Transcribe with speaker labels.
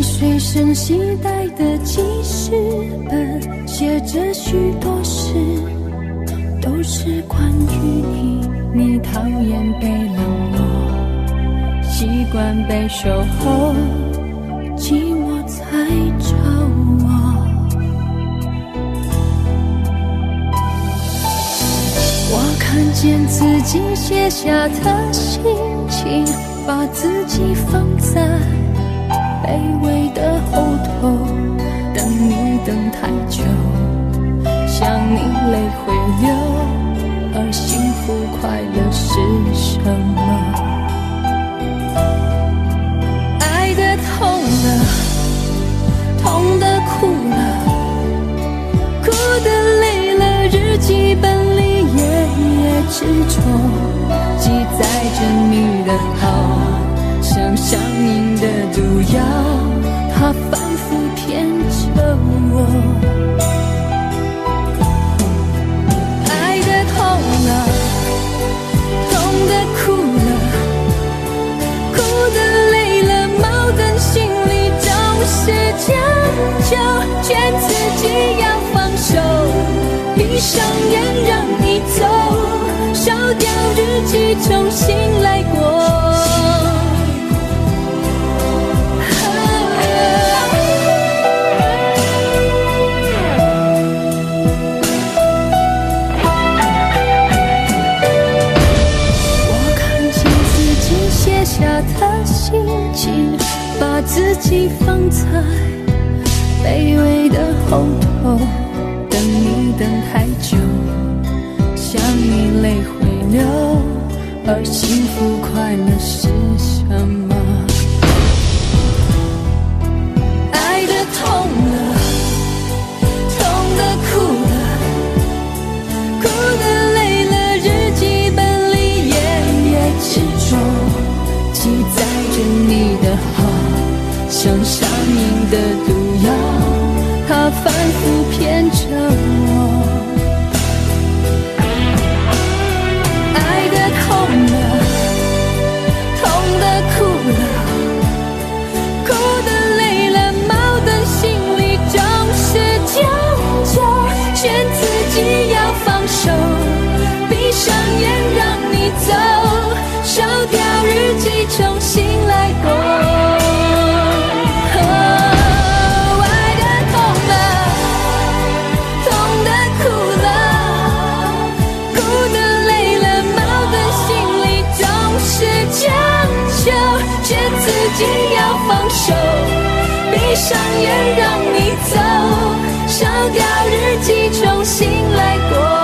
Speaker 1: 随身携带的记事本，写着许多事，都是关于你。你讨厌被冷落，习惯被守候，寂寞才找我。我看见自己写下的心情，把自己放在卑微的后头，等你等太久，想你泪会流，而幸福快乐是什么？爱得痛了，痛得哭了，哭得累了，日记本里夜夜执着，记载着你的好，像上瘾的毒药，它反复骗着我。爱得痛了，痛得哭了，哭得累了，矛盾心里总是将就，劝自己要放手，闭上眼让你走，烧掉日记重新来过。下的心情，把自己放在卑微的后头，等你等太久，想你泪会流，而幸福快乐是什么？爱得痛了，痛得哭了，哭得累了，日记本里夜夜执着，记载着你的好，像上瘾的毒药，它反复骗着我。爱得痛了，痛得哭了，哭得累了，矛盾心里总是将就，劝自己要放手，闭上眼让你走，烧掉日记重新来过。爱得痛了，痛得哭了，哭得累了，矛盾心里总是将就，劝自己要放手，闭上眼让你走，烧掉日记重新来过。